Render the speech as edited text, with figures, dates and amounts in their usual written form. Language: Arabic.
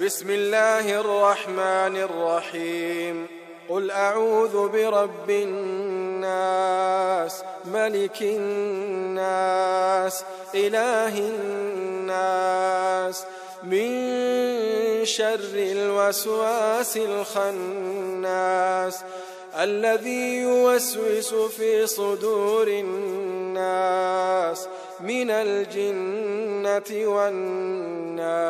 بسم الله الرحمن الرحيم. قل أعوذ برب الناس ملك الناس إله الناس من شر الوسواس الخناس الذي يوسوس في صدور الناس من الجنة والناس.